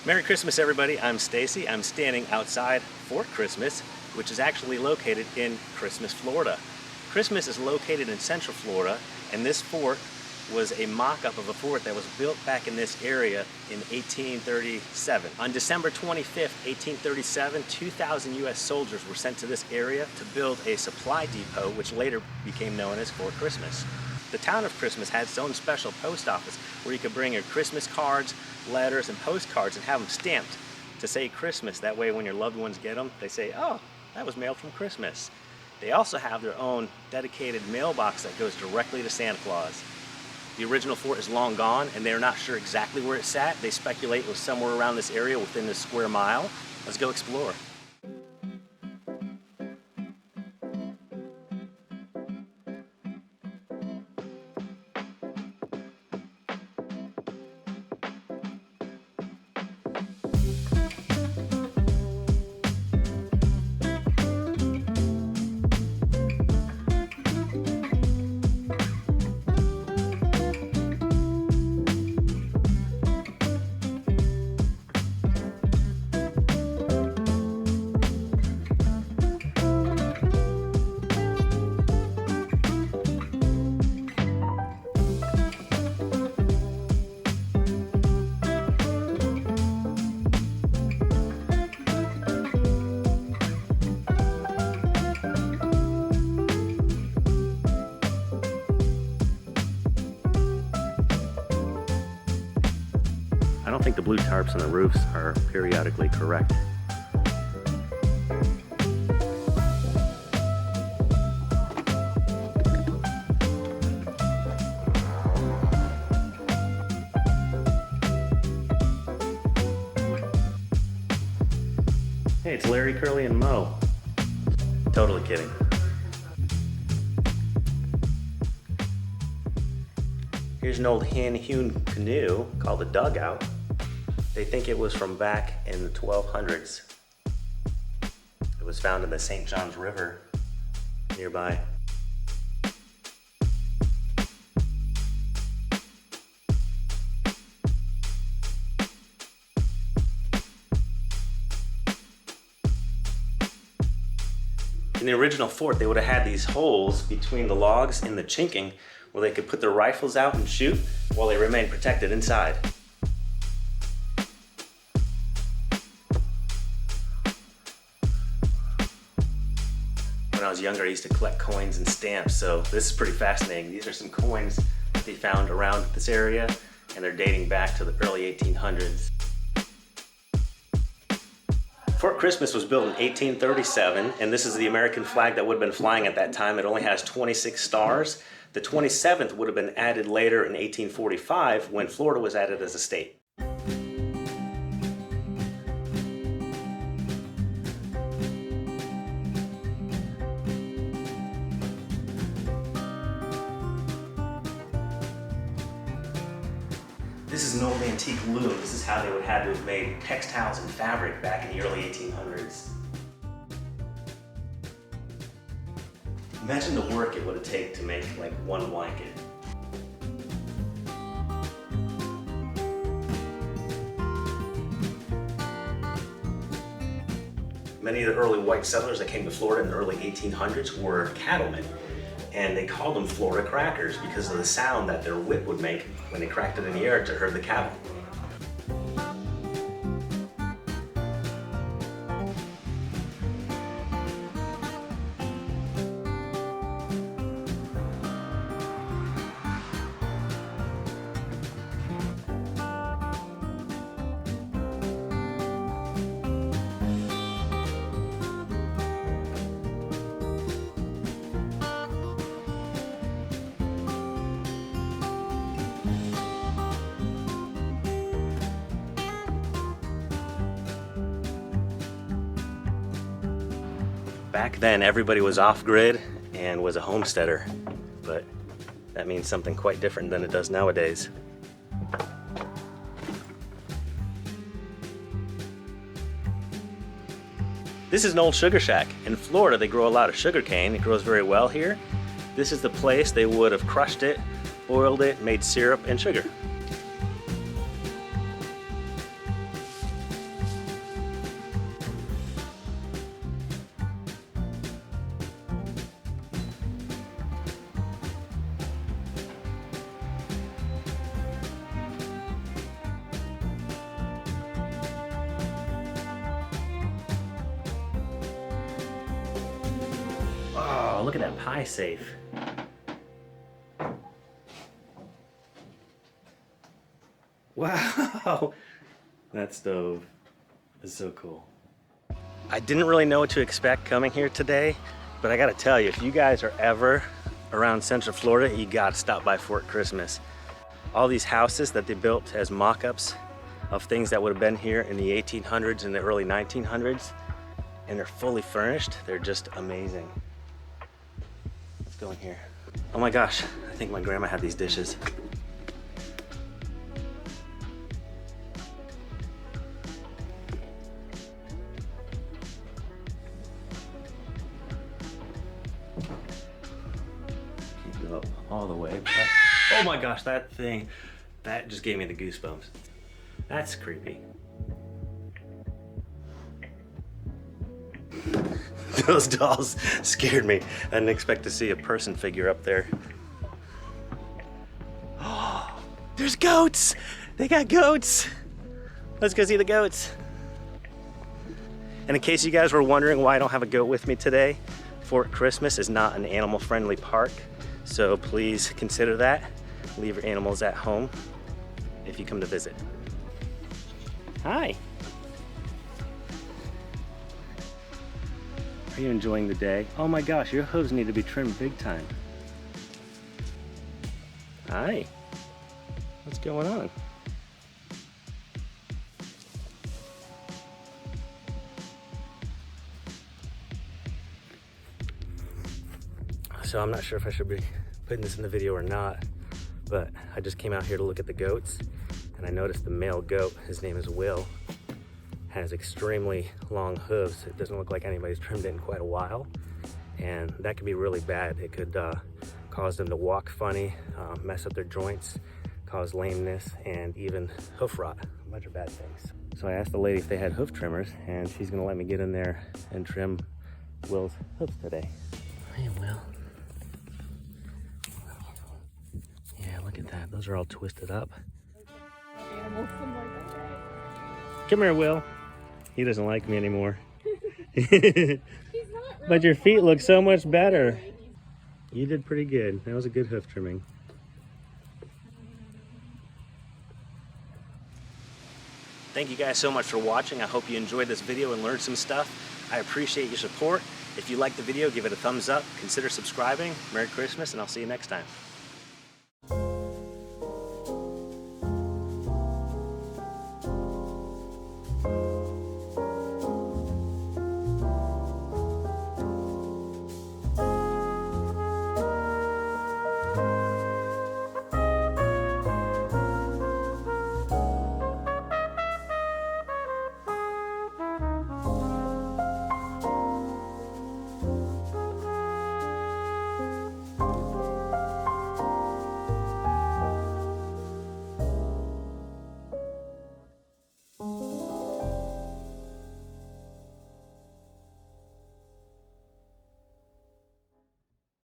Merry Christmas, everybody. I'm Stacy. I'm standing outside Fort Christmas, which is actually located in Christmas, Florida. Christmas is located in Central Florida, and this fort was a mock-up of a fort that was built back in this area in 1837. On December 25th, 1837, 2,000 U.S. soldiers were sent to this area to build a supply depot, which later became known as Fort Christmas. The town of Christmas had its own special post office where you could bring your Christmas cards, letters, and postcards and have them stamped to say Christmas. That way when your loved ones get them, they say, oh, that was mailed from Christmas. They also have their own dedicated mailbox that goes directly to Santa Claus. The original fort is long gone, and they're not sure exactly where it sat. They speculate it was somewhere around this area within this square mile. Let's go explore. I don't think the blue tarps on the roofs are periodically correct. Hey, it's Larry, Curly, and Mo. Totally kidding. Here's an old hand-hewn canoe called a dugout. They think it was from back in the 1200s. It was found in the St. Johns River nearby. In the original fort, they would have had these holes between the logs and the chinking where they could put their rifles out and shoot while they remained protected inside. When I was younger, I used to collect coins and stamps, so this is pretty fascinating. These are some coins that they found around this area, and they're dating back to the early 1800s. Fort Christmas was built in 1837, and this is the American flag that would have been flying at that time. It only has 26 stars. The 27th would have been added later in 1845 when Florida was added as a state. This is an old antique loom. This is how they would have to have made textiles and fabric back in the early 1800s. Imagine the work it would have taken to make like one blanket. Many of the early white settlers that came to Florida in the early 1800s were cattlemen, and they called them Florida crackers because of the sound that their whip would make when they cracked it in the air to herd the cattle. Back then, everybody was off-grid and was a homesteader, but that means something quite different than it does nowadays. This is an old sugar shack. In Florida, they grow a lot of sugar cane. It grows very well here. This is the place they would have crushed it, boiled it, made syrup and sugar. look at that pie safe. Wow, that stove is so cool. I didn't really know what to expect coming here today, but I gotta tell you, if you guys are ever around Central Florida, you gotta stop by Fort Christmas. All these houses that they built as mock-ups of things that would have been here in the 1800s and the early 1900s, and they're fully furnished. They're just amazing. Let's go in here. Oh my gosh, I think my grandma had these dishes. Keep it up all the way. Oh my gosh, that thing, that just gave me the goosebumps. That's creepy. Those dolls scared me. I didn't expect to see a person figure up there. Oh, there's goats! They got goats! Let's go see the goats. And in case you guys were wondering why I don't have a goat with me today, Fort Christmas is not an animal-friendly park, so please consider that. Leave your animals at home if you come to visit. Hi. Are you enjoying the day? Oh my gosh, your hooves need to be trimmed big time. Hi. What's going on? So I'm not sure if I should be putting this in the video or not, but I just came out here to look at the goats, and I noticed the male goat, his name is Will, has extremely long hooves. It doesn't look like anybody's trimmed it in quite a while, and that could be really bad. It could cause them to walk funny, mess up their joints, cause lameness, and even hoof rot, a bunch of bad things. So I asked the lady if they had hoof trimmers, and she's gonna let me get in there and trim Will's hoofs today. Hey, Will. Yeah, look at that. Those are all twisted up. Come here, Will. He doesn't like me anymore. But your feet look so much better. You did pretty good. That was a good hoof trimming. Thank you guys so much for watching. I hope you enjoyed this video and learned some stuff. I appreciate your support. If you liked the video, give it a thumbs up. Consider subscribing. Merry Christmas, and I'll see you next time.